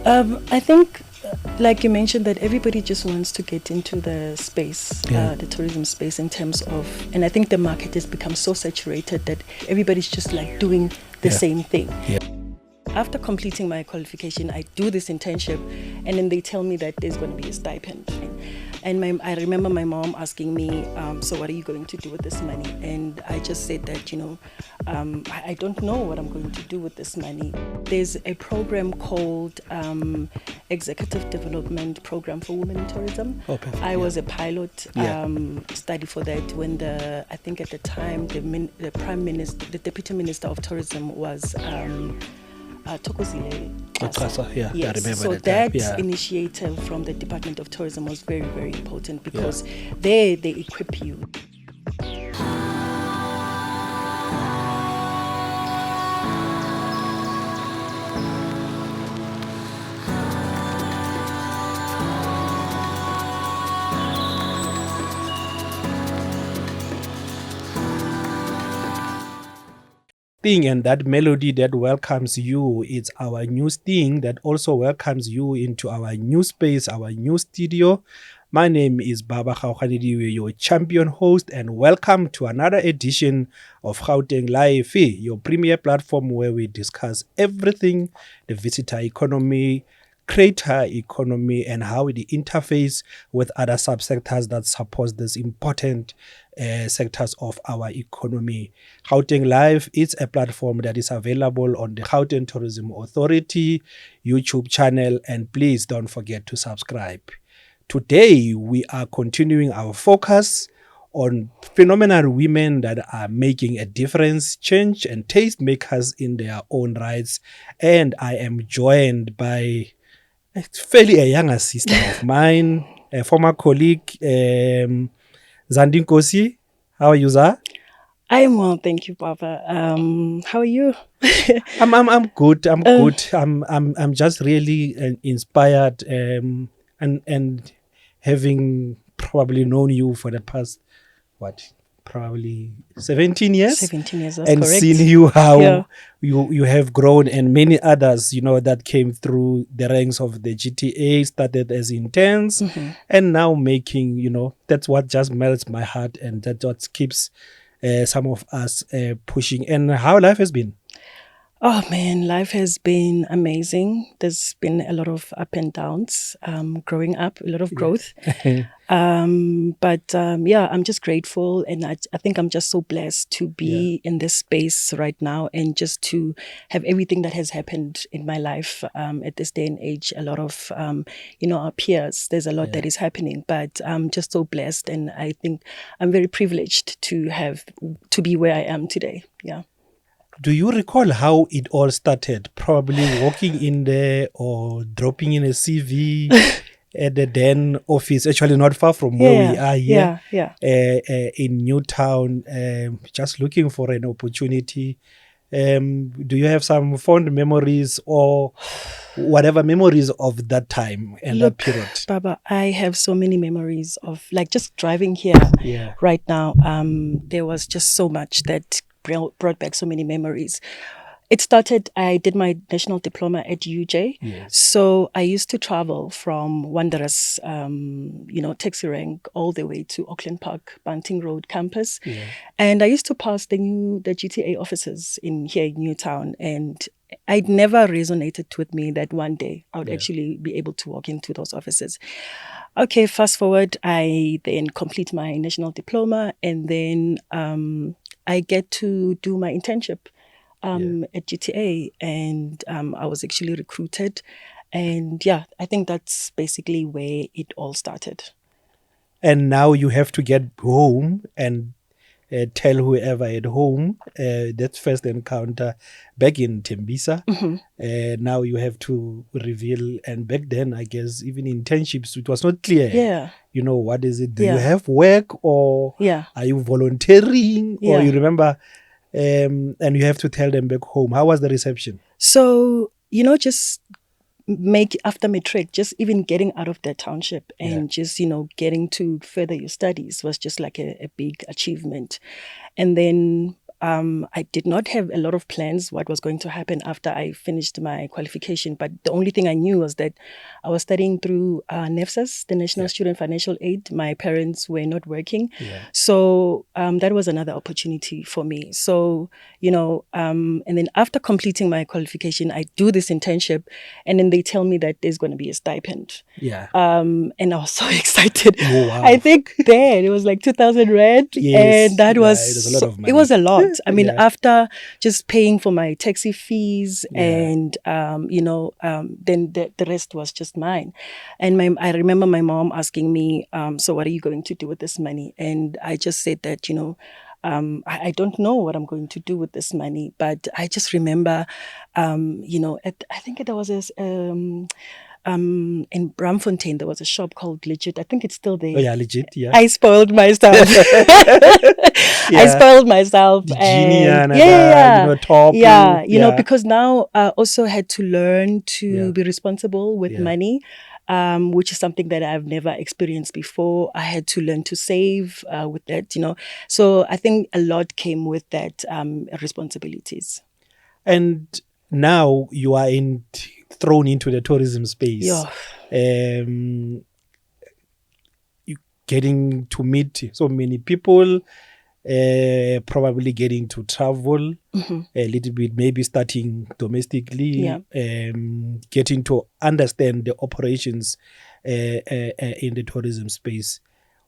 I think, like you mentioned, that everybody just wants to get into the space, the tourism space in terms of, and I think the market has become so saturated that everybody's just like doing the same thing. Yeah. After completing my qualification, I do this internship, and then they tell me that there's going to be a stipend. And I remember my mom asking me, so what are you going to do with this money? And I just said that, I don't know what I'm going to do with this money. There's a program called Executive Development Program for Women in Tourism. Oh, perfect. I was a pilot study for that when I think at the time, the Prime Minister, the Deputy Minister of Tourism was Zandile Nkosi. Yeah, Yes. I remember so that initiative from the Department of Tourism was very, very important because they equip you. Thing and that melody that welcomes you, it's our new thing that also welcomes you into our new space, our new studio. My name is Barba Gaoganediwe, your champion host, and welcome to another edition of Gauteng Lifve, your premier platform where we discuss everything the visitor economy, creator economy, and how it interface with other subsectors that support these important sectors of our economy. Gauteng Live is a platform that is available on the Gauteng Tourism Authority YouTube channel, and please don't forget to subscribe. Today, we are continuing our focus on phenomenal women that are making a difference, change, and taste makers in their own rights. And I am joined by fairly a younger sister of mine, a former colleague, Zandile Nkosi. How are you, Za? I am well, thank you, Baba. How are you? I'm good. I'm good. I'm just really inspired, and having probably known you for the past probably 17 years. 17 years, that's and correct. Seen you how you have grown, and many others, that came through the ranks of the GTA, started as interns, and now making, that's what just melts my heart, and that's what keeps some of us pushing. And how life has been. Oh man, life has been amazing. There's been a lot of up and downs, growing up, a lot of growth. But I'm just grateful, and I think I'm just so blessed to be in this space right now, and just to have everything that has happened in my life at this day and age. A lot of, our peers, there's a lot that is happening, but I'm just so blessed, and I think I'm very privileged to be where I am today. Yeah. Do you recall how it all started? Probably walking in there or dropping in a CV at the Den office, actually not far from where we are here, in Newtown, just looking for an opportunity. Do you have some fond memories or whatever memories of that time and that period? Baba, I have so many memories of just driving here right now. There was just so much that brought back so many memories. It started, I did my national diploma at UJ. Yes. So I used to travel from Wanderers, taxi rank all the way to Auckland Park, Bunting Road campus. Yeah. And I used to pass the GTA offices here in Newtown. And it never resonated with me that one day I would actually be able to walk into those offices. Okay, fast forward, I then complete my national diploma, and then I get to do my internship at GTA, and I was actually recruited, and I think that's basically where it all started. And now you have to get home and tell whoever at home that first encounter back in Tembisa. Now you have to reveal, and back then I guess even internships it was not clear. Yeah. What is it? Do you have work, or are you volunteering? Yeah. Or you remember, and you have to tell them back home. How was the reception? So, just after matric, just even getting out of that township and just, getting to further your studies was just like a big achievement. And then I did not have a lot of plans what was going to happen after I finished my qualification. But the only thing I knew was that I was studying through NEFSAS, the National Student Financial Aid. My parents were not working. So that was another opportunity for me. So, and then after completing my qualification, I do this internship, and then they tell me that there's going to be a stipend. And I was so excited. Oh, wow. I think then it was like 2,000 rand. Yes. And that it was was a lot of money. It was a lot. I mean, after just paying for my taxi fees and, then the rest was just mine. And I remember my mom asking me, so what are you going to do with this money? And I just said that, I don't know what I'm going to do with this money, but I just remember, I think there was this, in Bramfontein, there was a shop called Legit. I think it's still there. Oh, yeah, Legit, yeah. I spoiled myself. I spoiled myself. The genie and top. Because now I also had to learn to be responsible with money. Which is something that I've never experienced before. I had to learn to save with that, So I think a lot came with that responsibilities. And now you are thrown into the tourism space. You getting to meet so many people, probably getting to travel a little bit, maybe starting domestically, getting to understand the operations in the tourism space.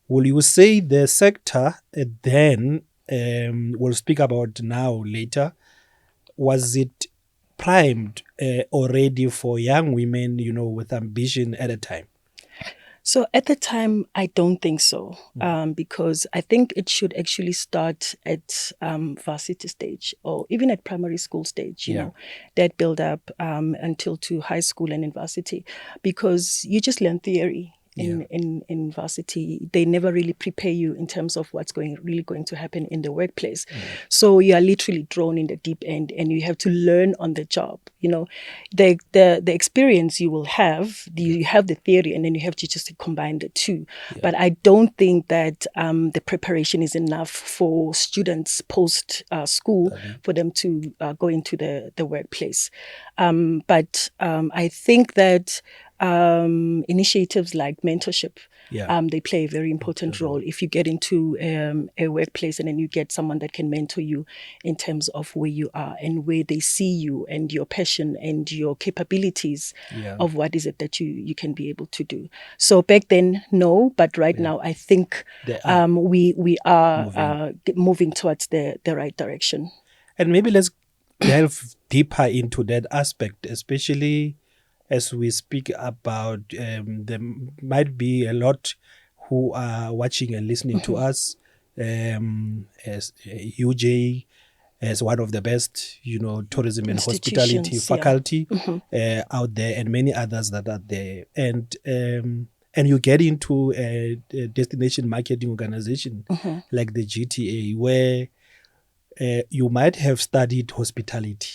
Will you say the sector then, we'll speak about now later, was it primed already for young women, with ambition at a time? So at the time, I don't think so, because I think it should actually start at varsity stage or even at primary school stage, that build up until to high school and university, because you just learn theory. In varsity, they never really prepare you in terms of what's really going to happen in the workplace. So you are literally thrown in the deep end, and you have to learn on the job. The experience you will have, you have the theory, and then you have to just combine the two. But I don't think that the preparation is enough for students post school for them to go into the workplace. But I think that initiatives like mentorship, they play a very important role. If you get into a workplace and then you get someone that can mentor you in terms of where you are and where they see you and your passion and your capabilities of what is it that you can be able to do. So back then, no, but right now I think we are moving towards the right direction. And maybe let's delve deeper into that aspect, especially as we speak about, there might be a lot who are watching and listening to us, as UJ, as one of the best, tourism and hospitality faculty out there, and many others that are there. And you get into a destination marketing organization like the GTA, where you might have studied hospitality.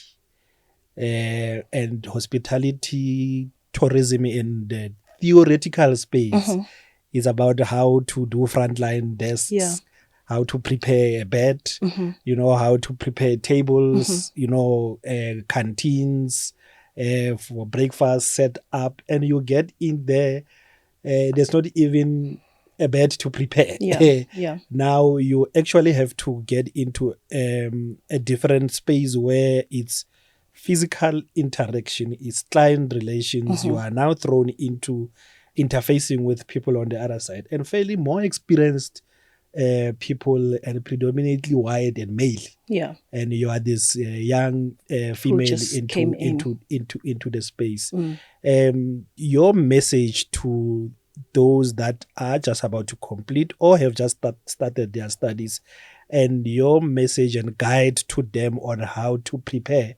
And hospitality tourism in the theoretical space is about how to do frontline desks, how to prepare a bed, how to prepare tables, canteens for breakfast set up, and you get in there. There's not even a bed to prepare. Now you actually have to get into a different space where it's physical interaction, is client relations. You are now thrown into interfacing with people on the other side, and fairly more experienced people, and predominantly white and male. And you are this young female into the space. Your message to those that are just about to complete or have just started their studies, and your message and guide to them on how to prepare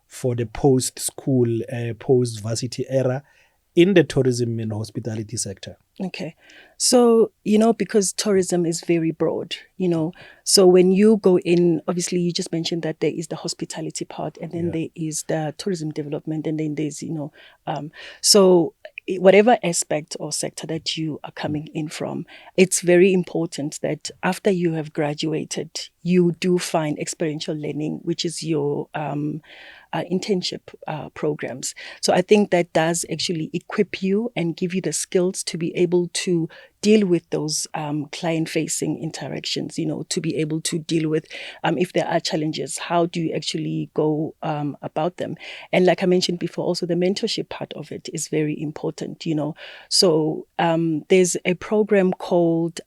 for the post-school, post-varsity era in the tourism and hospitality sector. Okay. So, because tourism is very broad, so when you go in, obviously you just mentioned that there is the hospitality part, and then there is the tourism development, and then there's, so whatever aspect or sector that you are coming in from, it's very important that after you have graduated, you do find experiential learning, which is your internship programs. So I think that does actually equip you and give you the skills to be able to deal with those client-facing interactions, to be able to deal with if there are challenges, how do you actually go about them? And like I mentioned before, also the mentorship part of it is very important, So there's a program called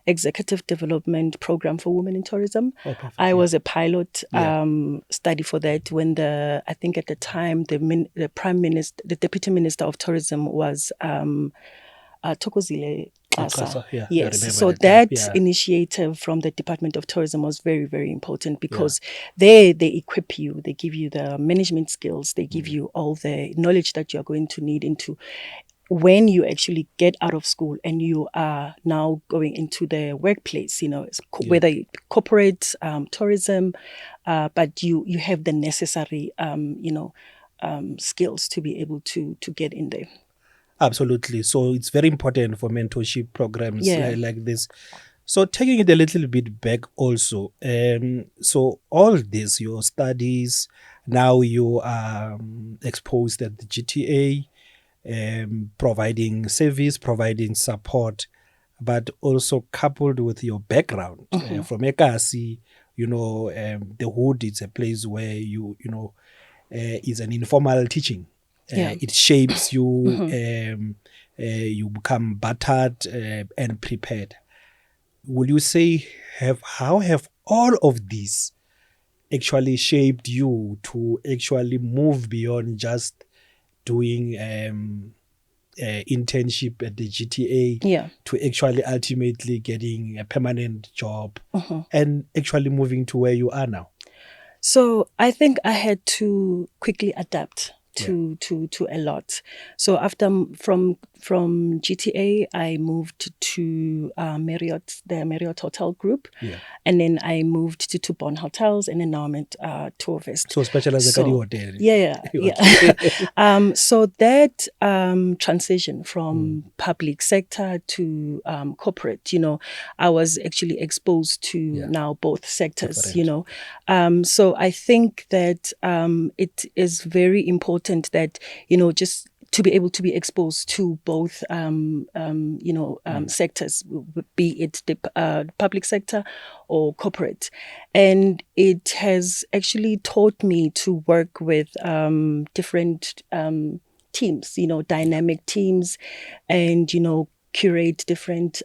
Executive Development Program for Women in Tourism. Oh, perfect, I was a pilot study for that when I think at the time, the Prime Minister, the Deputy Minister of Tourism was Thokozile Xasa. Yeah, yes. So that initiative from the Department of Tourism was very, very important because they equip you, they give you the management skills, they give you all the knowledge that you are going to need into when you actually get out of school and you are now going into the workplace, whether corporate tourism, but you have the necessary, skills to be able to get in there. Absolutely. So it's very important for mentorship programs like this. So taking it a little bit back also, so all this, your studies, now you are exposed at the GTA, providing service, providing support, but also coupled with your background from Ekasi, the Hood is a place where is an informal teaching. It shapes you, you become battered and prepared. Will you say how have all of these actually shaped you to actually move beyond just doing internship at the GTA to actually ultimately getting a permanent job and actually moving to where you are now? So I think I had to quickly adapt to a lot. So after from GTA, I moved to Marriott, the Marriott Hotel Group, and then I moved to Bon Hotels, and then now I'm at Tourvest. So specialized hotel. Yeah. So that transition from public sector to corporate, I was actually exposed to now both sectors, So I think that it is very important that, just to be able to be exposed to both, sectors, be it the public sector or corporate. And it has actually taught me to work with different teams, dynamic teams, and, curate different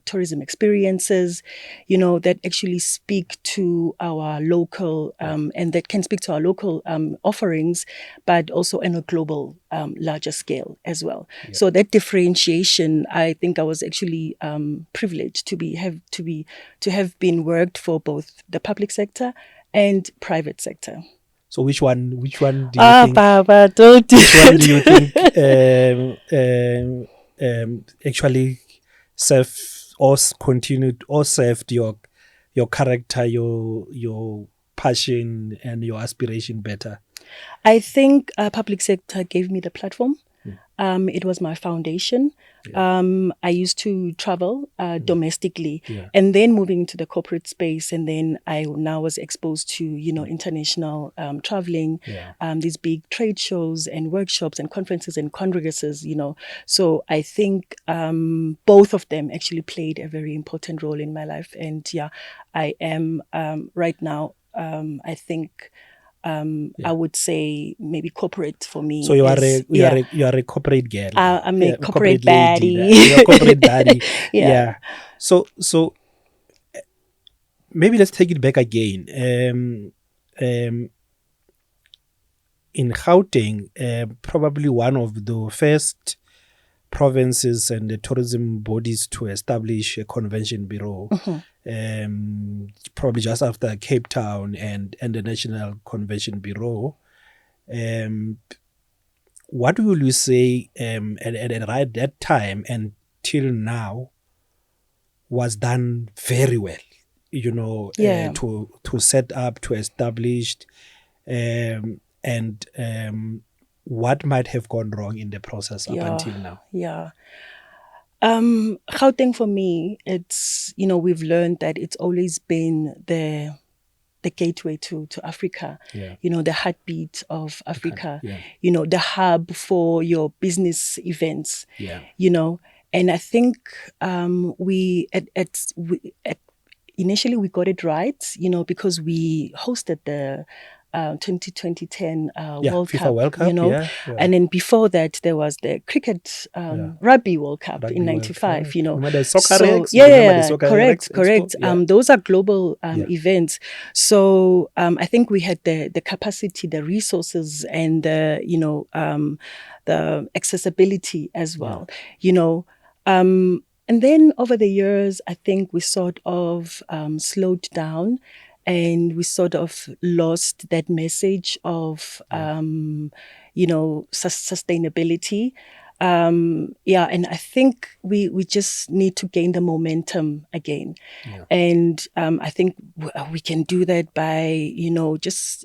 tourism experiences, that actually speak to our local and that can speak to our local offerings, but also on a global larger scale as well. So that differentiation, I think I was actually privileged to have been worked for both the public sector and private sector. So which one do you think? Baba, don't do which one do you think actually served your character, your passion, and your aspiration better? I think public sector gave me the platform. It was my foundation. I used to travel domestically, and then moving into the corporate space, and then I now was exposed to international traveling, these big trade shows and workshops and conferences and congresses. So I think both of them actually played a very important role in my life, and I am right now. I think. I would say maybe corporate for me. So you are a corporate girl. I'm a corporate baddie. You're a corporate baddie. Yeah. So maybe let's take it back again. In Gauteng, probably one of the first provinces and the tourism bodies to establish a convention bureau, probably just after Cape Town and the National Convention Bureau. What will you say at right that time and till now was done very well, to set up, to establish, and what might have gone wrong in the process up until now? Yeah. Gauteng for me, it's, we've learned that it's always been the gateway to Africa, the heartbeat of Africa, the hub for your business events, and I think we initially we got it right, because we hosted the 2010 World FIFA Cup, World Cup, and then before that there was the cricket Rugby World Cup in '95. Remember the soccer Correct. Those are global events. So I think we had the capacity, the resources, and the accessibility as well. And then over the years, I think we sort of slowed down, and we sort of lost that message of, sustainability. And I think we just need to gain the momentum again. And I think we can do that by, just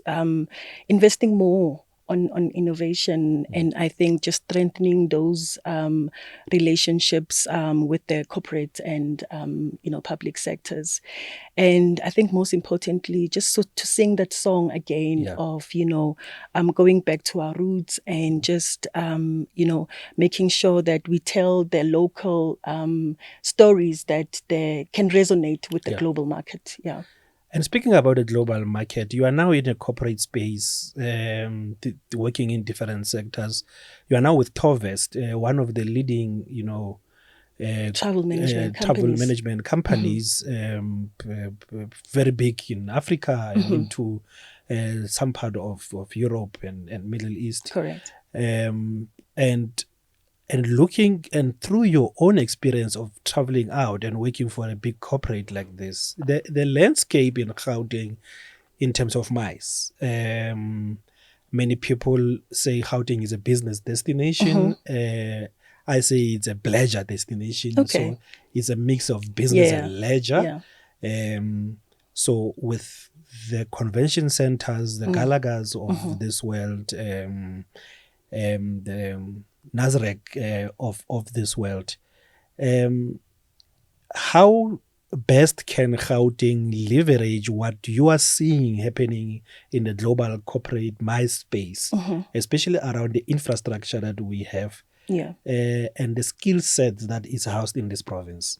investing more on innovation, and I think just strengthening those relationships with the corporate and public sectors. And I think most importantly, just to sing that song again of going back to our roots, and just making sure that we tell the local stories that they can resonate with the global market. And speaking about the global market, you are now in a corporate space, working in different sectors. You are now with Torvest, one of the leading, travel management companies, very big in Africa and into some part of Europe and Middle East. Correct. And looking, and through your own experience of traveling out and working for a big corporate like this, the landscape in Gauteng in terms of mice, many people say Gauteng is a business destination. I say it's a pleasure destination. Okay. So it's a mix of business and leisure. So with the convention centers, the Galagas of this world, the Nasrec of this world, how best can Gauteng leverage what you are seeing happening in the global corporate mice space, especially around the infrastructure that we have, and the skill set that is housed in this province?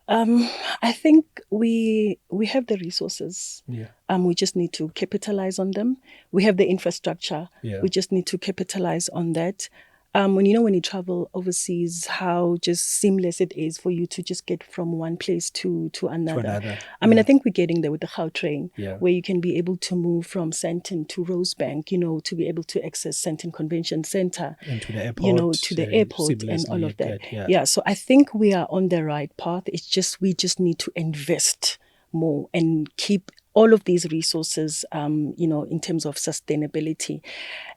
I think we have the resources. We just need to capitalize on them. We have the infrastructure. We just need to capitalize on that. When you travel overseas, how just seamless it is for you to just get from one place to another. I mean, I think we're getting there with the Gautrain, where you can be able to move from Sandton to Rosebank, to be able to access Sandton Convention Center, and to the airport, to the airport and all of that. So I think we are on the right path. It's just we just need to invest more and keep all of these resources, in terms of sustainability.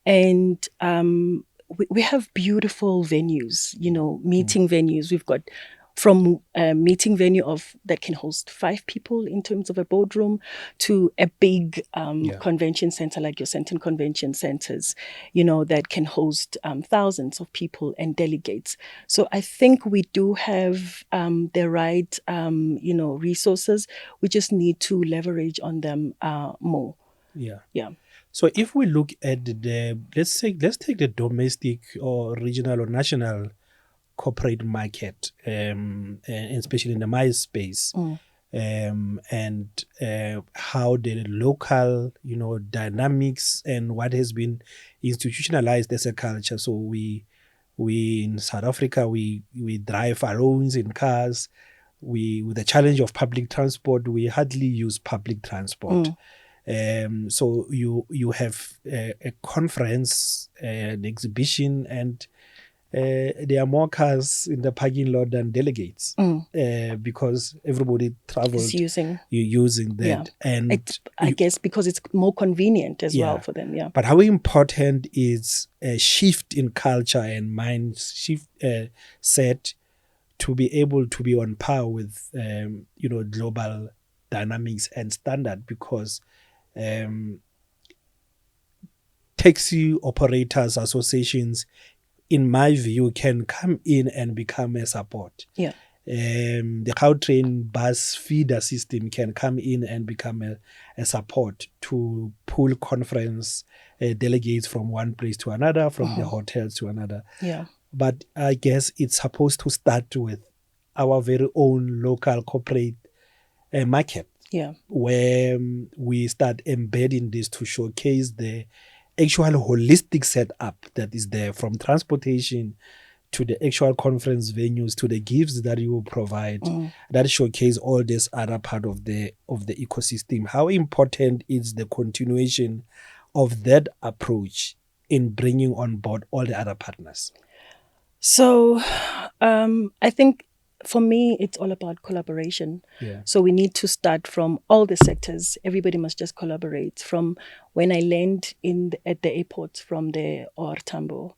And we have beautiful venues, meeting venues. We've got from a meeting venue that can host 5 people in terms of a boardroom, to a big convention center like your Sandton Convention Centers, that can host thousands of people and delegates. So I think we do have the right, resources. We just need to leverage on them more. So if we look at let's take the domestic or regional or national corporate market, and especially in the mice space, and how the local, dynamics and what has been institutionalized as a culture. So we in South Africa, we drive our own in cars. With the challenge of public transport, we hardly use public transport. So you have a conference, an exhibition, and there are more cars in the parking lot than delegates, because everybody travels using that. And I guess because it's more convenient as well for them. But how important is a shift in culture and mind shift set to be able to be on par with global dynamics and standard, because taxi operators associations, in my view, can come in and become a support. Yeah. The Gauteng bus feeder system can come in and become a support to pull conference delegates from one place to another, from the hotels to another. Yeah. But I guess it's supposed to start with our very own local corporate market, Yeah. where we start embedding this to showcase the actual holistic setup that is there, from transportation to the actual conference venues to the gifts that you will provide, that showcase all this other part of the ecosystem. How important is the continuation of that approach in bringing on board all the other partners? So I think for me, it's all about collaboration. Yeah. So we need to start from all the sectors. Everybody must just collaborate. From when I land at the airport from the OR Tambo,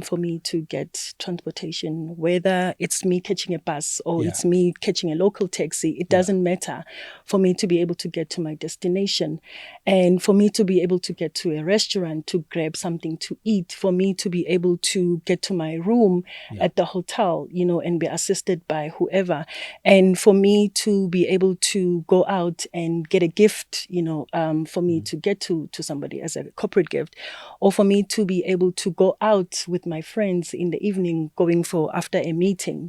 for me to get transportation, whether it's me catching a bus or it's me catching a local taxi, it doesn't matter. For me to be able to get to my destination, and for me to be able to get to a restaurant to grab something to eat, for me to be able to get to my room at the hotel, and be assisted by whoever, and for me to be able to go out and get a gift, for me to get to somebody as a corporate gift, or for me to be able to go out with my friends in the evening going for after a meeting,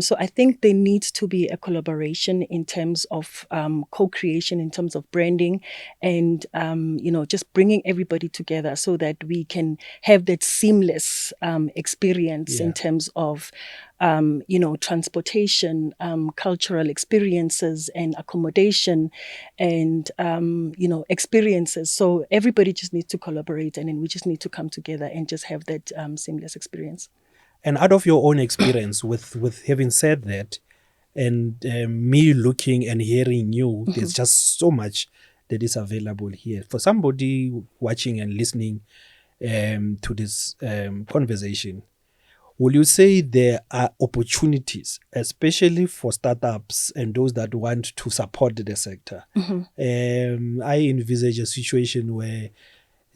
so I think there needs to be a collaboration in terms of co-creation, in terms of branding, and just bringing everybody together so that we can have that seamless experience in terms of transportation, cultural experiences, and accommodation, and experiences. So everybody just needs to collaborate, and then we just need to come together and just have that seamless experience. And out of your own experience, with having said that, and me looking and hearing you, there's just so much that is available here for somebody watching and listening to this conversation. Will you say there are opportunities, especially for startups and those that want to support the sector? I envisage a situation where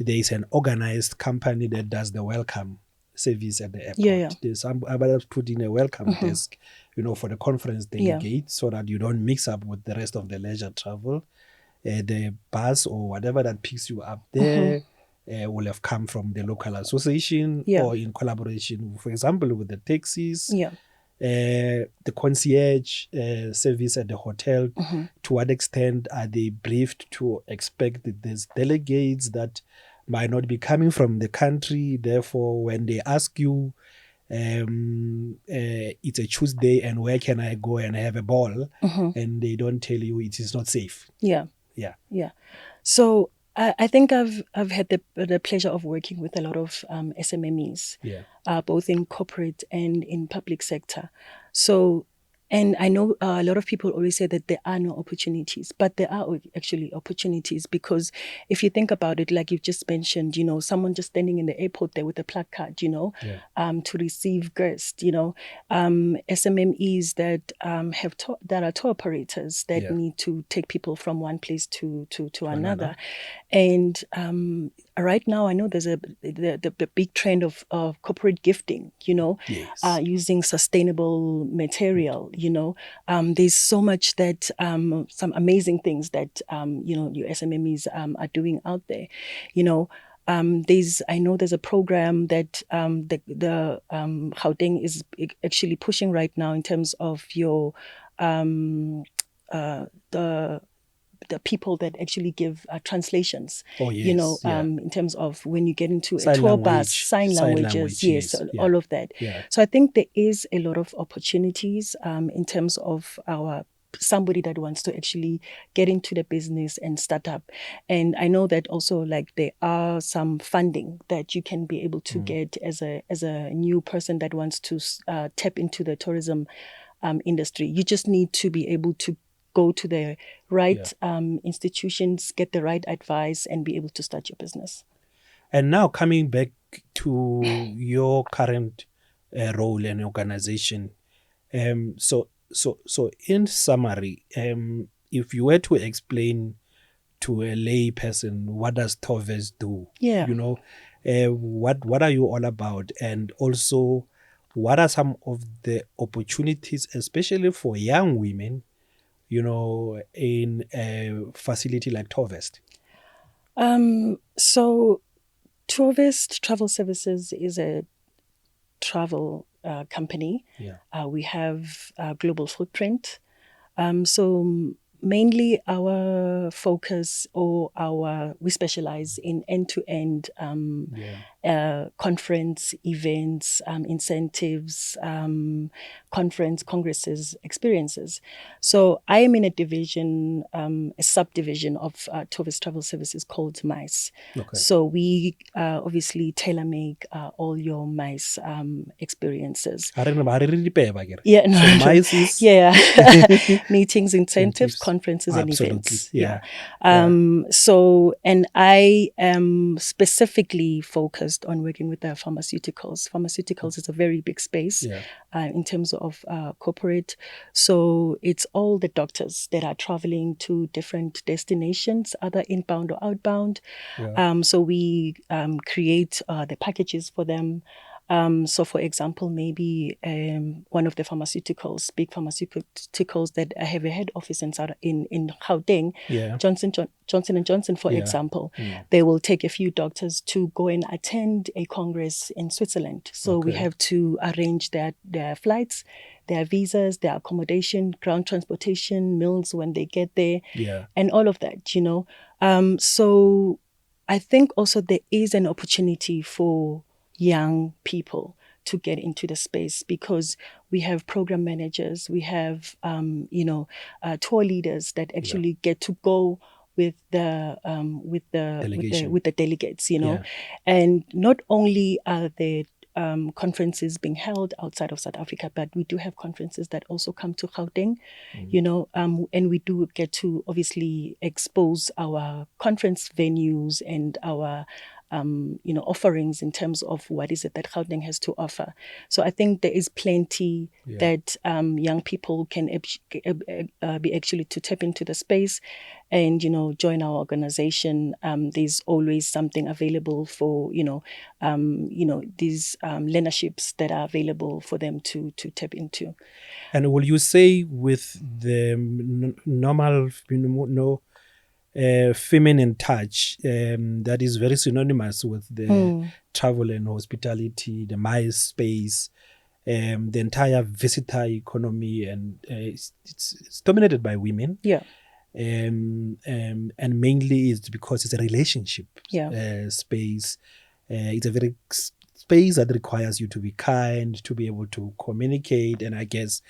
there is an organized company that does the welcome service at the airport. There's somebody put in a welcome desk, for the conference delegate, so that you don't mix up with the rest of the leisure travel. The bus or whatever that picks you up there will have come from the local association or in collaboration, for example, with the taxis. The concierge service at the hotel, to what extent are they briefed to expect that there's delegates that might not be coming from the country? Therefore, when they ask you, it's a Tuesday and where can I go and have a ball, and they don't tell you it is not safe. Yeah. So I think I've had the pleasure of working with a lot of SMMEs, both in corporate and in public sector. So, and I know a lot of people always say that there are no opportunities, but there are actually opportunities, because if you think about it, like you've just mentioned, someone just standing in the airport there with a placard, to receive guests, SMMEs that that are tour operators that need to take people from one place to another. And right now, I know there's the big trend of corporate gifting, using sustainable material, there's so much that, some amazing things that, your SMMEs are doing out there, I know there's a program that the Gauteng is actually pushing right now in terms of your the people that actually give translations, in terms of when you get into a tour bus, sign languages, all of that. So I think there is a lot of opportunities in terms of somebody that wants to actually get into the business and start up. And I know that also, like, there are some funding that you can be able to get as a new person that wants to tap into the tourism industry. You just need to be able to go to the right institutions, get the right advice, and be able to start your business. And now coming back to your current role and organization, so in summary, if you were to explain to a lay person, what does Tovest do? Yeah. You know, what are you all about? And also, what are some of the opportunities, especially for young women, you know, in a facility like Tovest? So Trovest Travel Services is a travel company. Yeah. We have a global footprint. So mainly our focus we specialize in end-to-end conference events, incentives, congresses, experiences. So I am in a division, a subdivision of Tovis Travel Services called MICE. Okay. So we obviously tailor-make all your MICE experiences. Yeah, no, so MICE is yeah, meetings, incentives, conferences, and absolutely. events. Yeah. So, and I am specifically focused on working with the pharmaceuticals. Pharmaceuticals is a very big space in terms of corporate. So it's all the doctors that are traveling to different destinations, either inbound or outbound. So we create the packages for them. So, for example, maybe one of the big pharmaceuticals that have a head office in Gauteng, Johnson & Johnson, for example, they will take a few doctors to go and attend a congress in Switzerland. So we have to arrange their flights, their visas, their accommodation, ground transportation, meals when they get there, and all of that, you know. So I think also there is an opportunity for young people to get into the space because we have program managers, we have tour leaders that actually get to go with the delegates, you know, and not only are the conferences being held outside of South Africa, but we do have conferences that also come to Gauteng, you know, and we do get to obviously expose our conference venues and our offerings in terms of what is it that Gauteng has to offer. So I think there is plenty that young people can be actually to tap into the space and, you know, join our organization. There's always something available for, these learnerships that are available for them to tap into. And will you say with the normal, feminine touch that is very synonymous with the travel and hospitality, the MICE space, the entire visitor economy, and it's dominated by women. Yeah. And mainly it's because it's a relationship space. It's a very space that requires you to be kind, to be able to communicate, and I guess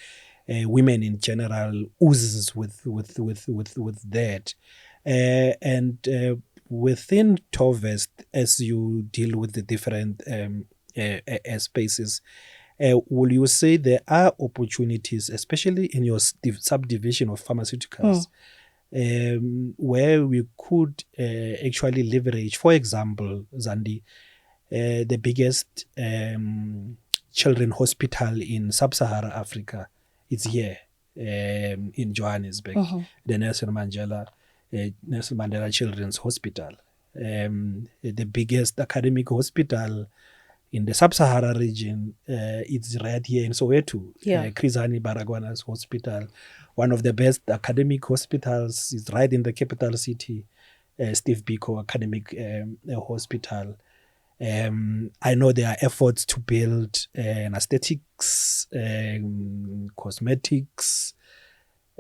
women in general oozes with that. And within Tovest, as you deal with the different spaces, will you say there are opportunities, especially in your subdivision of pharmaceuticals, where we could actually leverage, for example, Zandi, the biggest children hospital in sub-Saharan Africa is here in Johannesburg, the Nelson Mandela Children's Hospital. The biggest academic hospital in the sub-Saharan region, it's right here in Soweto, Chris Hani Baragwanath's hospital. One of the best academic hospitals is right in the capital city, Steve Biko Academic Hospital. I know there are efforts to build an aesthetics, cosmetics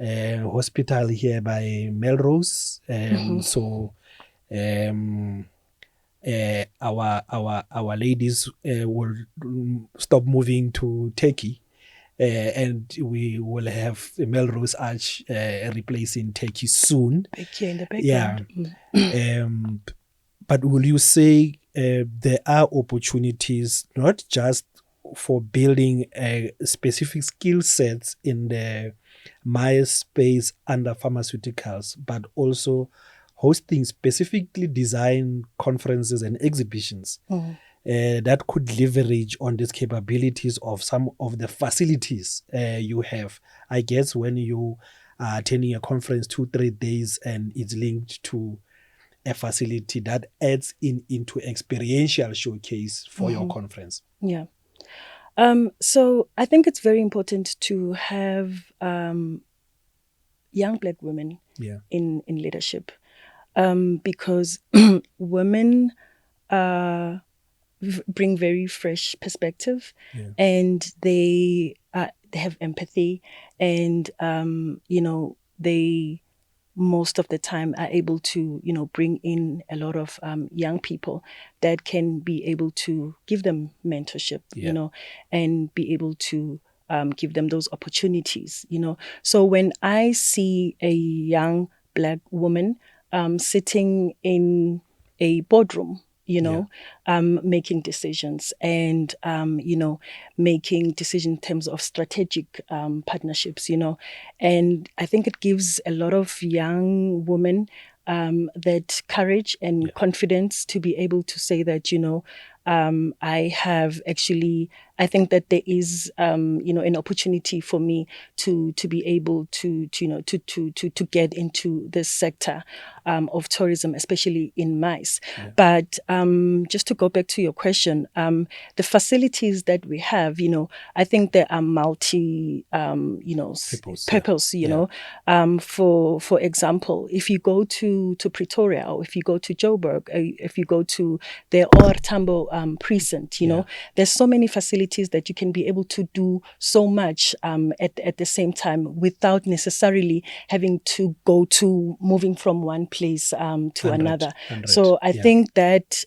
hospital here by Melrose. So our ladies will stop moving to Turkey, and we will have Melrose Arch replacing Turkey soon. Back here in the background. Yeah. But will you say there are opportunities not just for building specific skill sets in the MICE space under pharmaceuticals, but also hosting specifically designed conferences and exhibitions that could leverage on these capabilities of some of the facilities you have? I guess when you attending a conference 2-3 days, and it's linked to a facility that adds into experiential showcase for your conference. Yeah. So I think it's very important to have young Black women in leadership, because women bring very fresh perspective, and they have empathy, and they most of the time are able to bring in a lot of young people that can be able to give them mentorship, and be able to give them those opportunities. So when I see a young Black woman sitting in a boardroom, making decisions, and making decisions in terms of strategic partnerships, and I think it gives a lot of young women that courage and confidence to be able to say that, I think that there is, an opportunity for me to be able to get into this sector of tourism, especially in MICE. But just to go back to your question, the facilities that we have, I think there are multi, purpose. For example, if you go to Pretoria, or if you go to Joburg, if you go to the OR Tambo precinct, there's so many facilities that you can be able to do so much at the same time, without necessarily having to moving from one place to another. 100. So I think that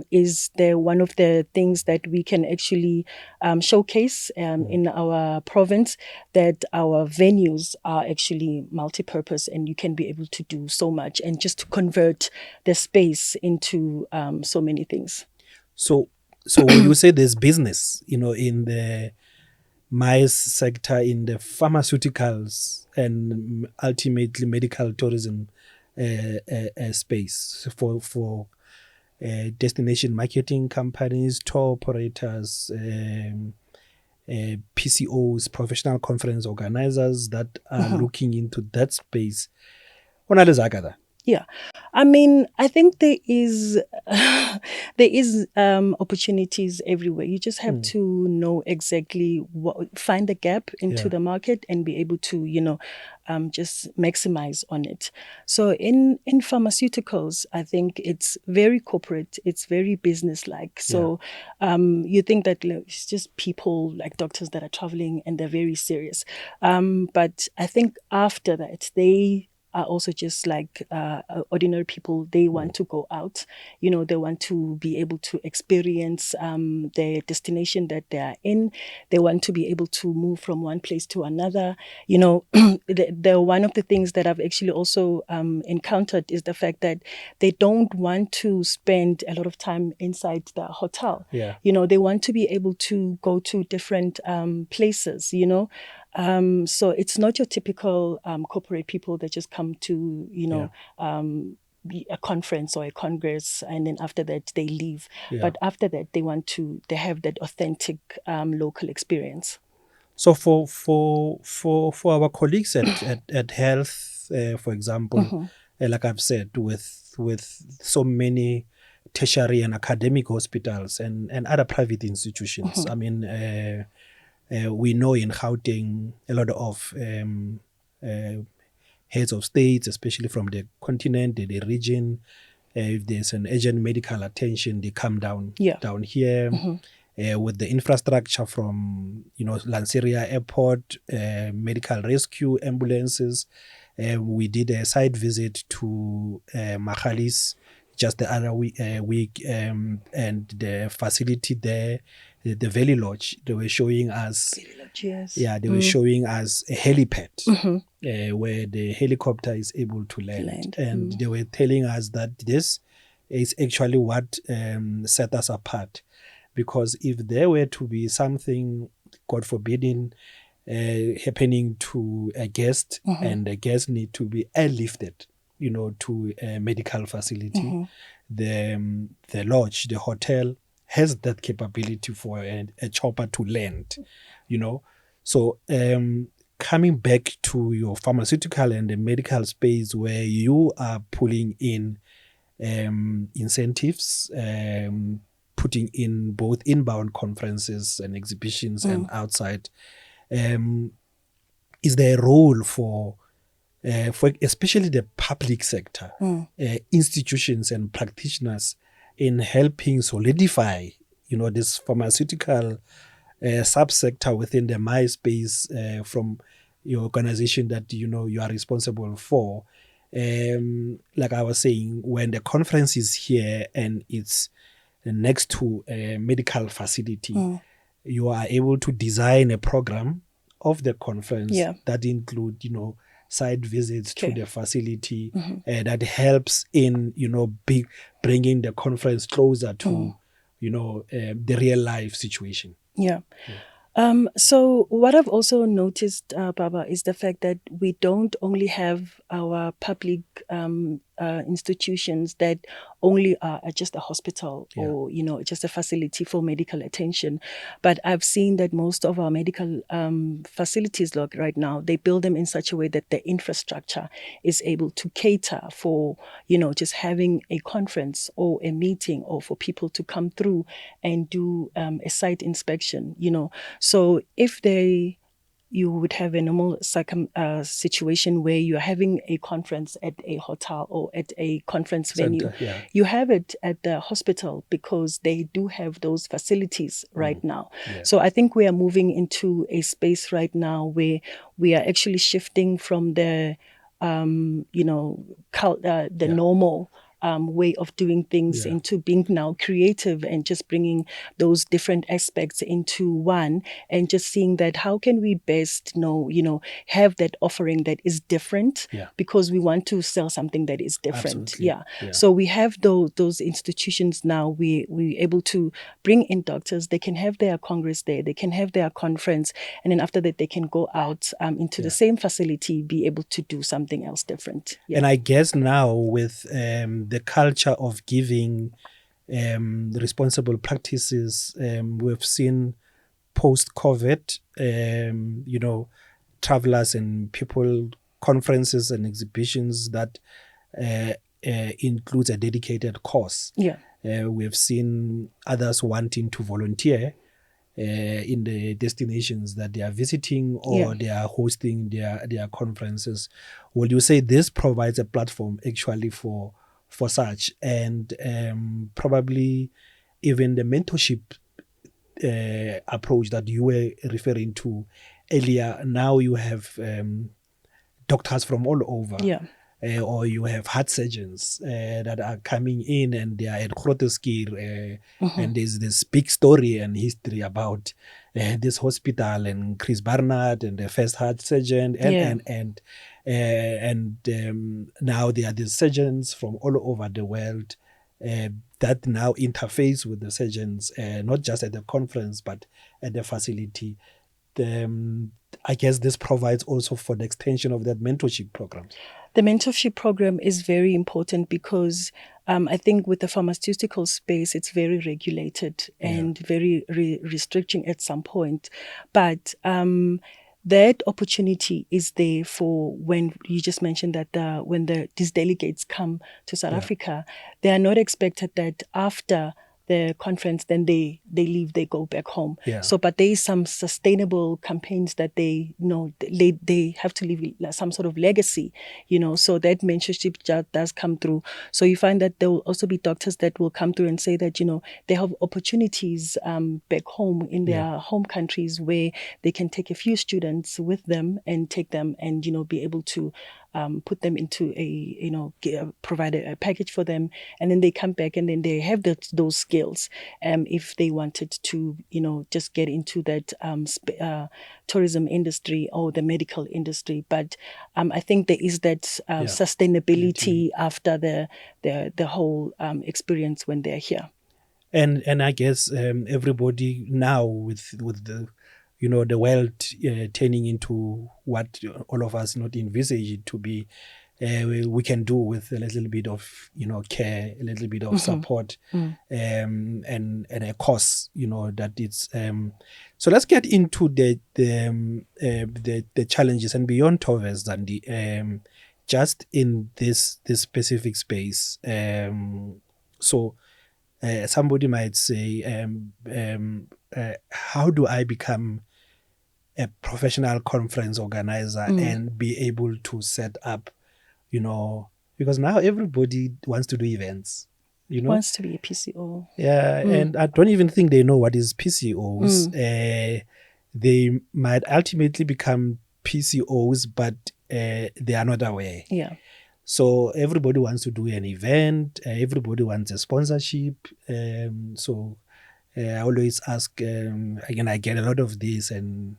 is one of the things that we can actually showcase in our province, that our venues are actually multi-purpose, and you can be able to do so much, and just to convert the space into so many things. So when you say there's business, in the MICE sector, in the pharmaceuticals and ultimately medical tourism space, for destination marketing companies, tour operators, PCOs, professional conference organizers that are looking into that space. Yeah, I mean, I think there is opportunities everywhere. You just have to know exactly find the gap into the market, and be able to just maximize on it. So in pharmaceuticals, I think it's very corporate, it's very business-like. So you think that it's just people like doctors that are traveling, and they're very serious. But I think after that, they are also just like ordinary people. They want to go out, they want to be able to experience the destination that they are in. They want to be able to move from one place to another. One of the things that I've actually also encountered is the fact that they don't want to spend a lot of time inside the hotel. They want to be able to go to different places, so it's not your typical corporate people that just come to, a conference or a congress, and then after that they leave. But after that, they have that authentic local experience. So for our colleagues at health, for example, like I've said, with so many tertiary and academic hospitals and other private institutions, I mean, we know in Gauteng a lot of heads of states, especially from the continent, the region, if there's an urgent medical attention, they come down here. With the infrastructure from Lanseria Airport, medical rescue ambulances. We did a site visit to Magalies just the other week, and the facility there, the Valley Lodge, they were showing us they were showing us a helipad where the helicopter is able to land. And they were telling us that this is actually what set us apart. Because if there were to be something, God forbidden, happening to a guest, and the guest need to be airlifted, to a medical facility, the lodge, the hotel has that capability for a chopper to land, So coming back to your pharmaceutical and the medical space, where you are pulling in incentives, putting in both inbound conferences and exhibitions and outside, is there a role for especially the public sector, institutions and practitioners in helping solidify, this pharmaceutical subsector within the MySpace from your organization that you are responsible for? Like I was saying, when the conference is here and it's next to a medical facility, you are able to design a program of the conference that include, site visits to the facility that helps in, bringing the conference closer to, the real life situation. Yeah. So what I've also noticed, Baba, is the fact that we don't only have our public institutions that only are just a hospital or, just a facility for medical attention. But I've seen that most of our medical facilities, like right now, they build them in such a way that the infrastructure is able to cater for, just having a conference or a meeting, or for people to come through and do a site inspection, So if you would have a normal situation where you're having a conference at a hotel or at a conference venue. You have it at the hospital because they do have those facilities right now. So I think we are moving into a space right now where we are actually shifting from the normal way of doing things into being now creative and just bringing those different aspects into one, and just seeing that how can we best have that offering that is different, because we want to sell something that is different. So we have those institutions now. We're able to bring in doctors. They can have their congress there, they can have their conference, and then after that they can go out into the same facility, be able to do something else different. And I guess now with the culture of giving responsible practices, we've seen post-COVID, travelers and people, conferences and exhibitions that includes a dedicated course. We've seen others wanting to volunteer in the destinations that they are visiting, or they are hosting their conferences. Will you say this provides a platform actually for such, and probably even the mentorship approach that you were referring to earlier? Now you have doctors from all over. Or you have heart surgeons that are coming in, and they are at Grooteskier, and there's this big story and history about this hospital and Chris Barnard and the first heart surgeon, and now there are these surgeons from all over the world that now interface with the surgeons, not just at the conference but at the facility. I guess this provides also for the extension of that mentorship program. The mentorship program is very important because I think with the pharmaceutical space, it's very regulated and very restricting at some point. But that opportunity is there for when you just mentioned that when these delegates come to South Africa, they are not expected that after the conference, then they leave, they go back home. So, but there is some sustainable campaigns that they have to leave some sort of legacy, so that mentorship does come through. So you find that there will also be doctors that will come through and say that, they have opportunities back home in their home countries where they can take a few students with them and take them and, be able to put them into provide a package for them, and then they come back and then they have those skills if they wanted to, just get into that tourism industry or the medical industry. But I think there is that sustainability after the whole experience when they're here. And I guess everybody now with the the world turning into what all of us not envisage it to be, we can do with a little bit of, care, a little bit of support, and a course, that it's. So let's get into the challenges and beyond Toves, Zandi, just in this specific space. So somebody might say, how do I become a professional conference organizer and be able to set up, because now everybody wants to do events, Wants to be a PCO. Yeah, and I don't even think they know what is PCOs. They might ultimately become PCOs, but they are not aware. Yeah. So everybody wants to do an event. Everybody wants a sponsorship. So I always ask, again, I get a lot of this, and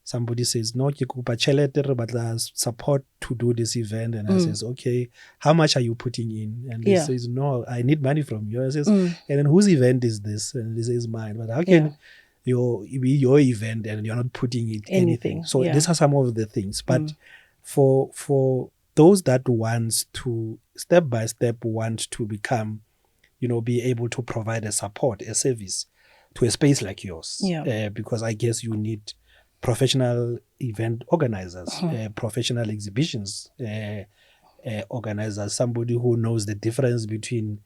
somebody says, no, ke kopa tjhelete re batla support to do this event. And I says, okay, how much are you putting in? And he says, no, I need money from you. I says, and then whose event is this? And he says, mine. But how can be your event and you're not putting it anything? So these are some of the things. But for those that wants to step by step want to become, be able to provide a support, a service to a space like yours, because I guess you need professional event organizers, professional exhibitions organizers, somebody who knows the difference between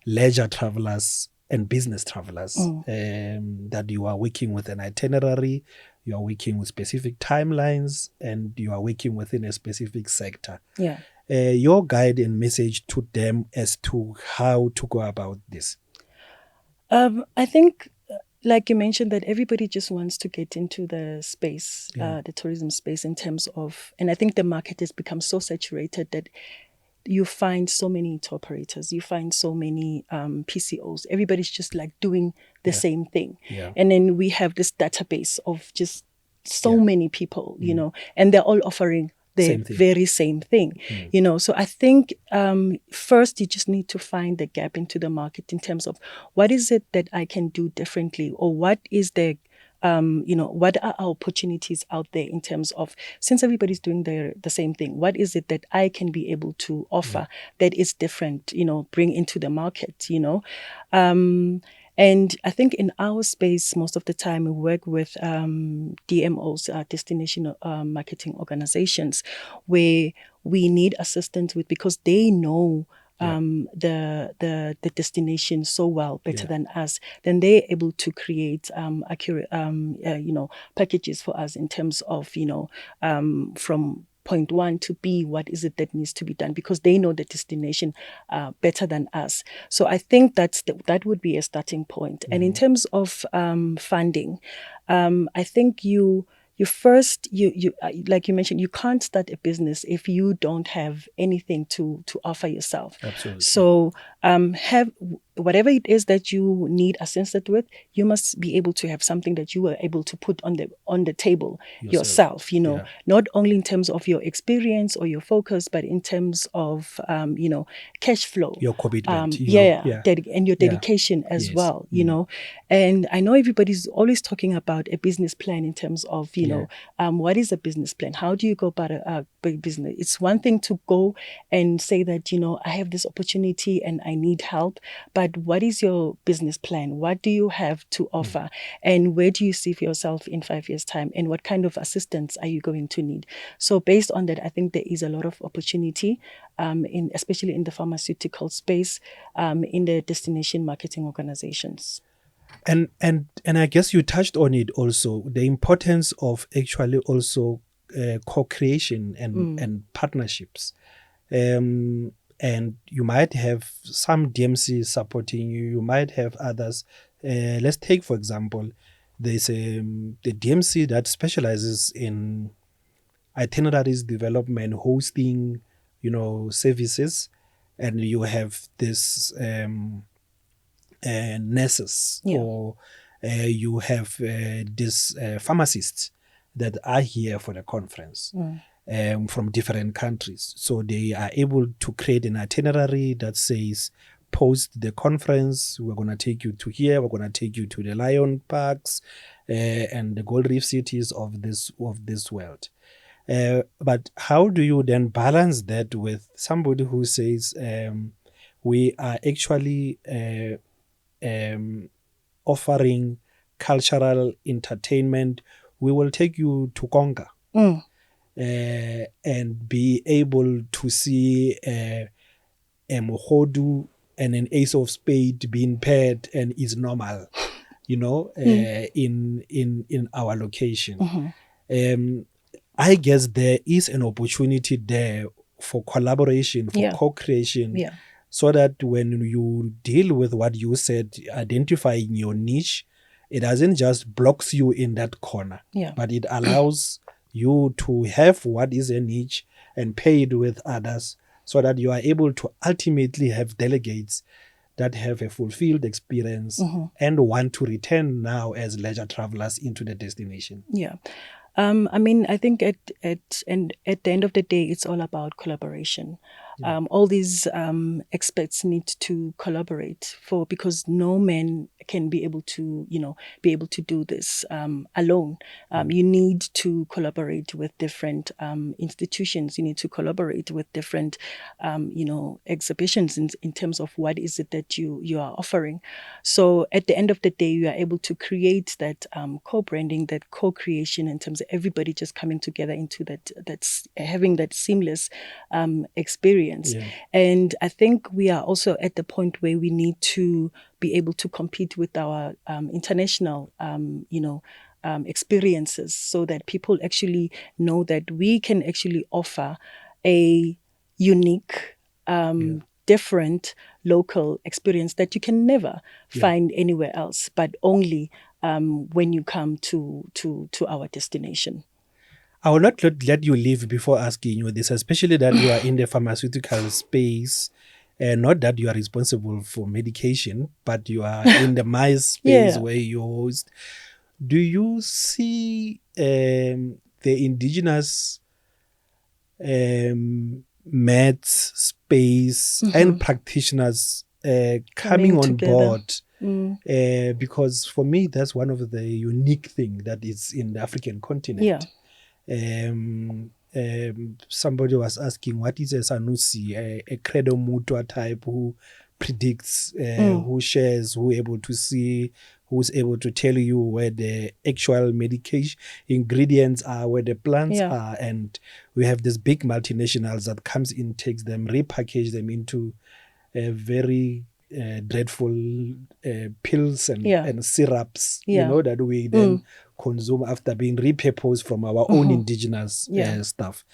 leisure travelers and business travelers, that you are working with an itinerary, you are working with specific timelines, and you are working within a specific sector. Your guide and message to them as to how to go about this? I think, like you mentioned, that everybody just wants to get into the space, the tourism space, in terms of, and I think the market has become so saturated that you find so many tour operators, you find so many PCOs. Everybody's just like doing the same thing. And then we have this database of just so many people, and they're all offering the very same thing, So I think first you just need to find the gap into the market in terms of what is it that I can do differently, or what is the what are our opportunities out there in terms of, since everybody's doing the same thing, what is it that I can be able to offer that is different, bring into the market, And I think in our space, most of the time we work with DMOs, destination marketing organizations, where we need assistance with, because they know the destination so well, better than us. Then they're able to create accurate packages for us in terms of from point one to B, what is it that needs to be done, because they know the destination better than us. So I think that would be a starting point. And in terms of funding, I think you first, you like you mentioned, you can't start a business if you don't have anything to offer yourself. Absolutely. So have whatever it is that you need assistance with, you must be able to have something that you are able to put on the table yourself, not only in terms of your experience or your focus, but in terms of cash flow, your commitment, and your dedication as well, And I know everybody's always talking about a business plan in terms of what is a business plan? How do you go about a big business? It's one thing to go and say that I have this opportunity and I need help, but what is your business plan? What do you have to offer? And where do you see yourself in 5 years' time? And what kind of assistance are you going to need? So based on that, I think there is a lot of opportunity, especially in the pharmaceutical space, in the destination marketing organizations. And I guess you touched on it also, the importance of actually also co-creation and partnerships. And you might have some DMC supporting you. You might have others. Let's take, for example, there's the DMC that specializes in itineraries development, hosting, services, and you have this nurses, or you have these pharmacists that are here for the conference. From different countries. So they are able to create an itinerary that says, post the conference, we're going to take you to here, we're going to take you to the lion parks and the gold reef cities of this world. But how do you then balance that with somebody who says, we are actually offering cultural entertainment? We will take you to Konga and be able to see a Mohodu and an ace of spade being paired, and is normal, in our location. I guess there is an opportunity there for collaboration, for co-creation, so that when you deal with what you said, identifying your niche, it doesn't just blocks you in that corner, but it allows you to have what is a niche and pay it with others, so that you are able to ultimately have delegates that have a fulfilled experience and want to return now as leisure travelers into the destination. Yeah. I think at the end of the day, it's all about collaboration. All these experts need to collaborate because no man can be able to do this alone. You need to collaborate with different institutions. You need to collaborate with different exhibitions in terms of what is it that you are offering. So at the end of the day, you are able to create that co-branding, that co-creation, in terms of everybody just coming together into that's having that seamless experience. And I think we are also at the point where we need to be able to compete with our international experiences, so that people actually know that we can actually offer a unique different local experience that you can never find anywhere else, but only when you come to our destination. I will not let you leave before asking you this, especially that you are in the pharmaceutical space. Not that you are responsible for medication, but you are in the mice space where you host. Do you see the indigenous meds space and practitioners coming on board? Because for me, that's one of the unique things that is in the African continent. Somebody was asking, what is a Sanusi, a credo mutua type who predicts, who shares, who able to see, who's able to tell you where the actual medication ingredients are, where the plants are. And we have these big multinationals that comes in, takes them, repackage them into a very dreadful pills and syrups, that we then consume after being repurposed from our own indigenous stuff.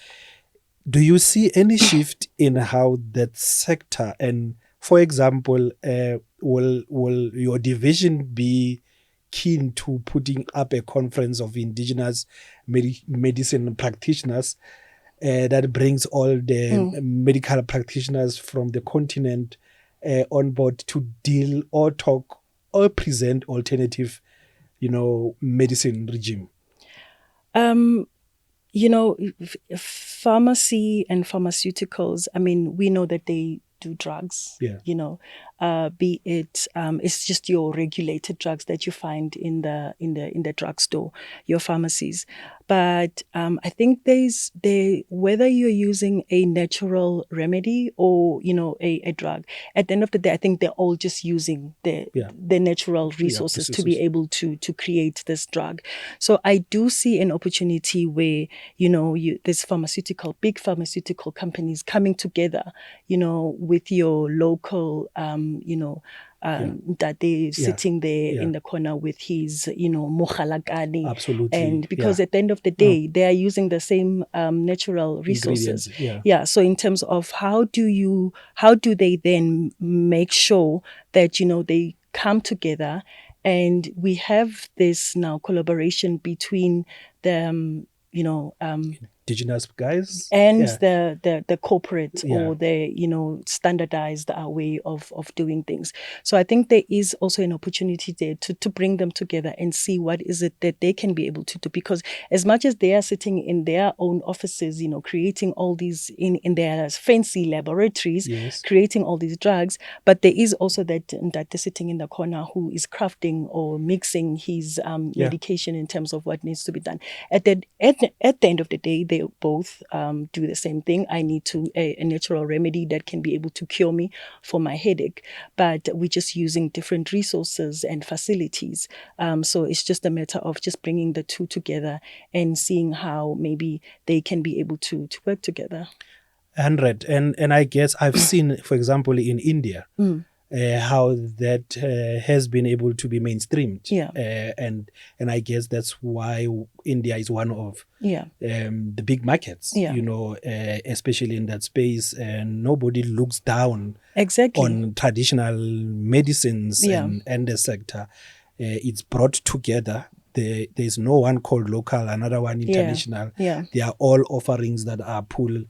Do you see any shift in how that sector, and for example, will your division be keen to putting up a conference of indigenous medicine practitioners that brings all the medical practitioners from the continent on board to deal or talk or present alternative, medicine regime? Pharmacy and pharmaceuticals, we know that they do drugs, be it it's just your regulated drugs that you find in the drugstore, your pharmacies. But I think whether you're using a natural remedy or a drug, at the end of the day, I think they're all just using the natural resources to be able to create this drug. So I do see an opportunity where there's big pharmaceutical companies coming together, with your local that they're sitting there in the corner with his mohalakani. Absolutely. And because at the end of the day, they are using the same natural resources. So in terms of how do they then make sure that they come together, and we have this now collaboration between the indigenous guys and the corporate or the standardized way of doing things. So I think there is also an opportunity there to bring them together and see what is it that they can be able to do, because as much as they are sitting in their own offices, creating all these in their fancy laboratories, creating all these drugs, but there is also that they're sitting in the corner who is crafting or mixing his medication in terms of what needs to be done. At the end of the day, they they both do the same thing. I need a natural remedy that can be able to cure me for my headache, but we're just using different resources and facilities. So it's just a matter of just bringing the two together and seeing how maybe they can be able to work together. 100. And I guess I've seen, for example, in India, how that has been able to be mainstreamed. Yeah. And I guess that's why India is one of Yeah. the big markets, Yeah. especially in that space. And nobody looks down Exactly. on traditional medicines and the sector. It's brought together. There's no one called local, another one international. Yeah. They are all offerings that are pulled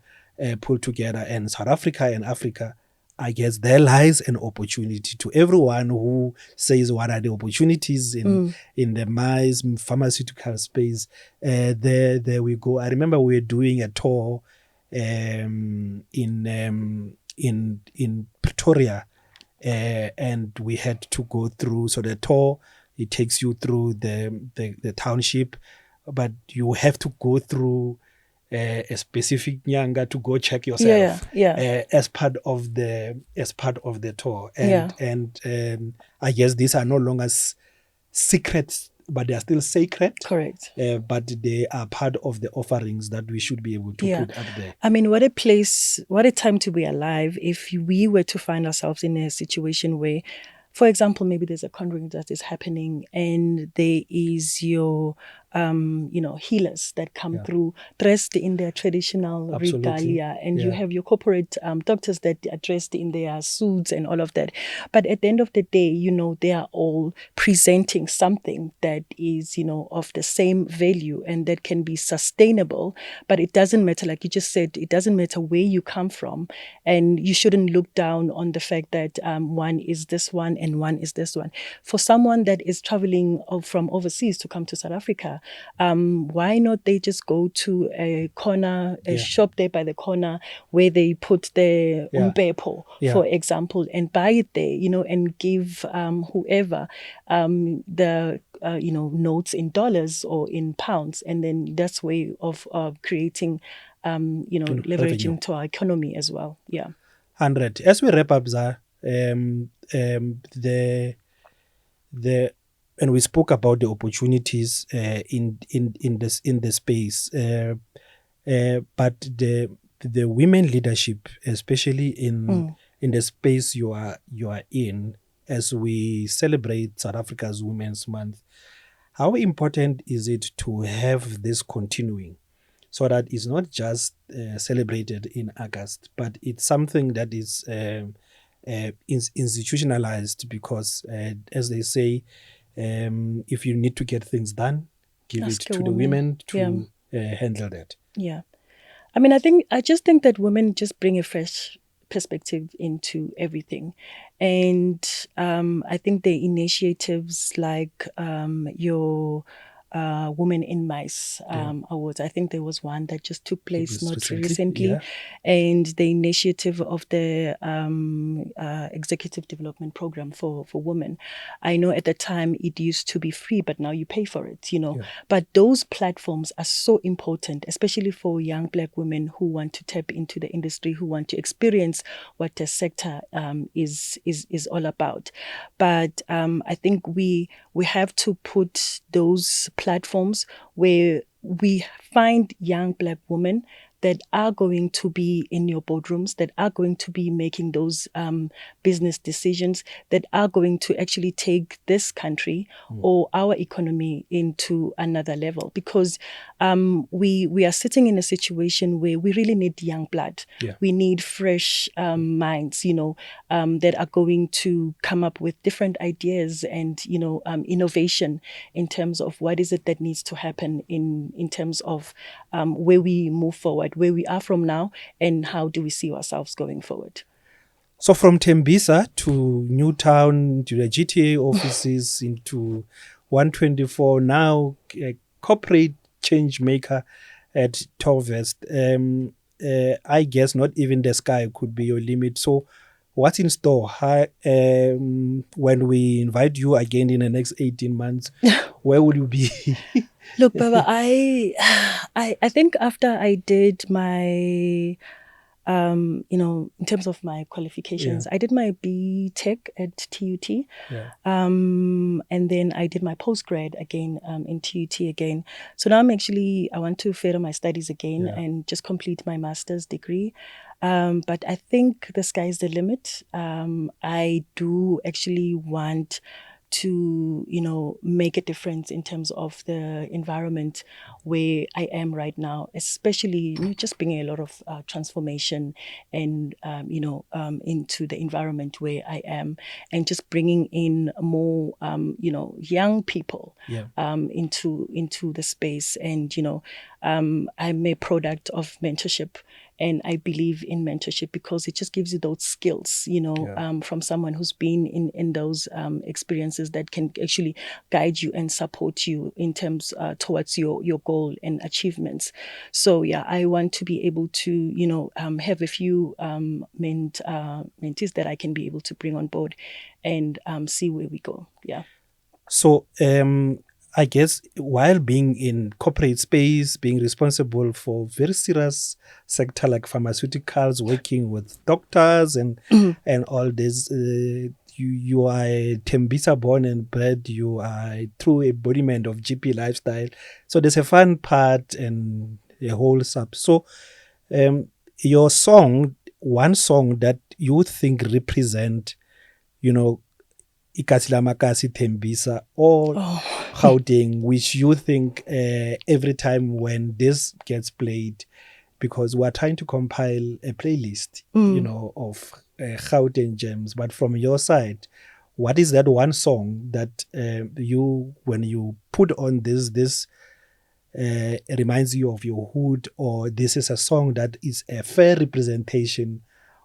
together. And South Africa and Africa, I guess there lies an opportunity to everyone who says what are the opportunities in the maize pharmaceutical space. There we go. I remember we were doing a tour in Pretoria, and we had to go through. So the tour, it takes you through the township, but you have to go through a specific nyanga to go check yourself as part of the tour. And I guess these are no longer secrets, but they are still sacred. Correct. But they are part of the offerings that we should be able to put up there. I mean, what a time to be alive if we were to find ourselves in a situation where, for example, maybe there's a conjuring that is happening and there is your healers that come through dressed in their traditional regalia, and you have your corporate doctors that are dressed in their suits and all of that. But at the end of the day, they are all presenting something that is, of the same value and that can be sustainable. But it doesn't matter, like you just said, it doesn't matter where you come from, and you shouldn't look down on the fact that one is this one and one is this one. For someone that is traveling from overseas to come to South Africa, why not they just go to a corner, shop there by the corner where they put the umpepo, for example, and buy it there, and give whoever the notes in dollars or in pounds, and then that's way of creating leveraging to our economy as well. 100. As we wrap up, Zah, and we spoke about the opportunities in the space, but the women leadership, especially in the space you are in, as we celebrate South Africa's Women's Month, how important is it to have this continuing, so that it's not just celebrated in August, but it's something that is institutionalized? Because as they say, if you need to get things done, give it to the women to handle that. Yeah. I mean, I just think that women just bring a fresh perspective into everything. And I think the initiatives like your Women in Mice Awards, I think there was one that just took place not recently. And the initiative of the Executive Development Program for women. I know at the time it used to be free, but now you pay for it, But those platforms are so important, especially for young Black women who want to tap into the industry, who want to experience what the sector is all about. But I think we have to put those platforms where we find young Black women that are going to be in your boardrooms, that are going to be making those business decisions, that are going to actually take this country or our economy into another level. Because we are sitting in a situation where we really need young blood. We need fresh minds, that are going to come up with different ideas and, innovation in terms of what is it that needs to happen in terms of where we move forward, where we are from now, and how do we see ourselves going forward. So from Tembisa to Newtown to the GTA offices into 124, now a corporate change maker at Torvest. I guess not even the sky could be your limit. So what's in store? When we invite you again in the next 18 months, where will you be? Look, Baba, I think after I did my in terms of my qualifications, I did my B Tech at TUT. Yeah. And then I did my postgrad again in TUT again. So now I want to further my studies again and just complete my master's degree. But I think the sky's the limit. I do actually want to, make a difference in terms of the environment where I am right now, especially just bringing a lot of transformation and, into the environment where I am, and just bringing in more, young people into the space. And, I'm a product of mentorship. And I believe in mentorship because it just gives you those skills, from someone who's been in those experiences that can actually guide you and support you in terms towards your goal and achievements. So yeah, I want to be able to, have a few mentees that I can be able to bring on board and see where we go. Yeah. So I guess while being in corporate space, being responsible for very serious sector like pharmaceuticals, working with doctors and all this, you are a Tembisa born and bred. You are a true embodiment of GP lifestyle. So there's a fun part and a whole sub. So your song, one song that you think represent, Ikasila Makasi Tembisa or Gauteng, which you think every time when this gets played, because we're trying to compile a playlist, of Gauteng gems. But from your side, what is that one song that when you put on this reminds you of your hood, or this is a song that is a fair representation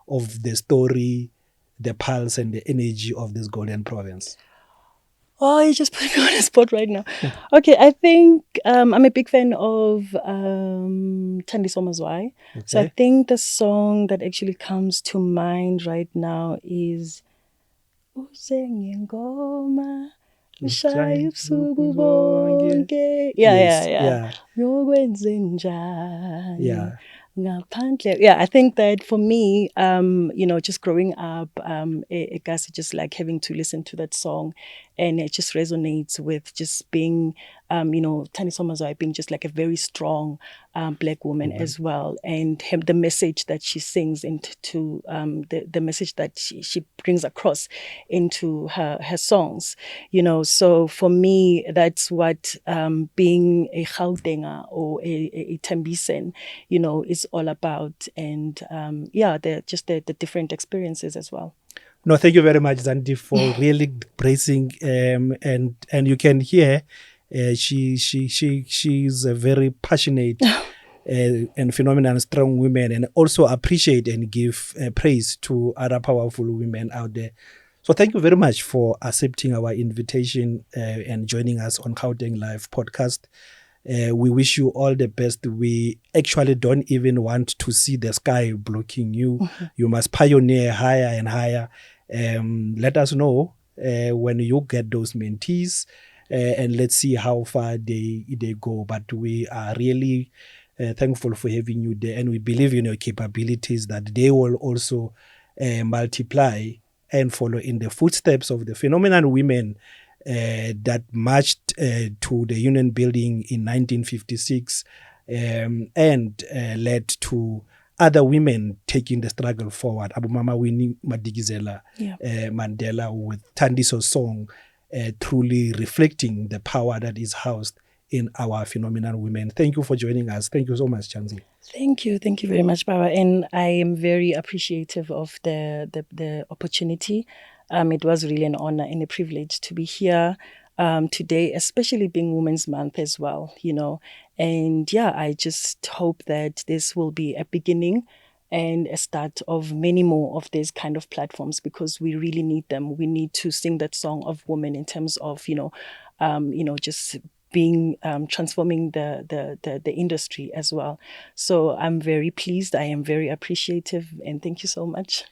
of the story, the pulse and the energy of this golden province? Oh, you just put me on the spot right now. Okay, I think I'm a big fan of Thandiso Mazwai. Okay. So I think the song that actually comes to mind right now is Uzengengoma Ushaya ubusuku bonke. Yeah. Yokwenzenjani. Yeah. Yeah, I think that for me, just growing up, Ekasi, just like having to listen to that song, and it just resonates with just being, Tani Somazai being just like a very strong Black woman as well, and the message that she sings into the message that she brings across into her songs, So for me, that's what being a Gautenga or a Tembisen, is all about, and the different experiences as well. No, thank you very much, Zandi, for really praising, and you can hear she's a very passionate and phenomenal strong woman, and also appreciate and give praise to other powerful women out there. So thank you very much for accepting our invitation and joining us on Gauteng Live podcast. We wish you all the best. We actually don't even want to see the sky blocking you. Mm-hmm. You must pioneer higher and higher. Let us know when you get those mentees, and let's see how far they go. But we are really thankful for having you there, and we believe in your capabilities that they will also multiply and follow in the footsteps of the phenomenal women that marched to the Union Building in 1956 and led to other women taking the struggle forward. Abu Mama Winnie Madikizela Mandela, with Thandiso's song truly reflecting the power that is housed in our phenomenal women. Thank you for joining us. Thank you so much, Chanzi. Thank you very much, Baba. And I am very appreciative of the opportunity. It was really an honor and a privilege to be here today, especially being Women's Month as well, And I just hope that this will be a beginning and a start of many more of these kind of platforms, because we really need them. We need to sing that song of women in terms of, just being transforming the industry as well. So I'm very pleased. I am very appreciative, and thank you so much.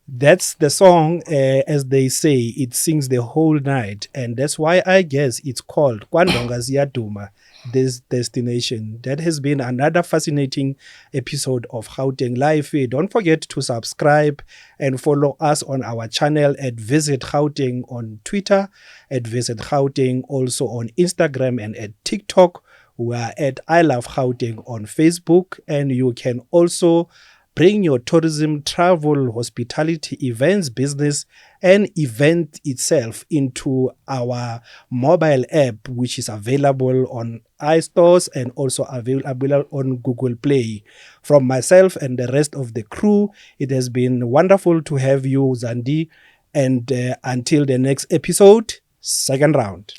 That's the song, as they say, it sings the whole night. And that's why I guess it's called Kwandonga Ziyaduma, this destination. That has been another fascinating episode of Gauteng Lifve. Don't forget to subscribe and follow us on our channel at Visit Gauteng on Twitter, at Visit Gauteng also on Instagram and at TikTok. We are at I Love Gauteng on Facebook, and you can also bring your tourism, travel, hospitality, events, business, and event itself into our mobile app, which is available on iStores and also available on Google Play. From myself and the rest of the crew, it has been wonderful to have you, Zandi. And until the next episode, second round.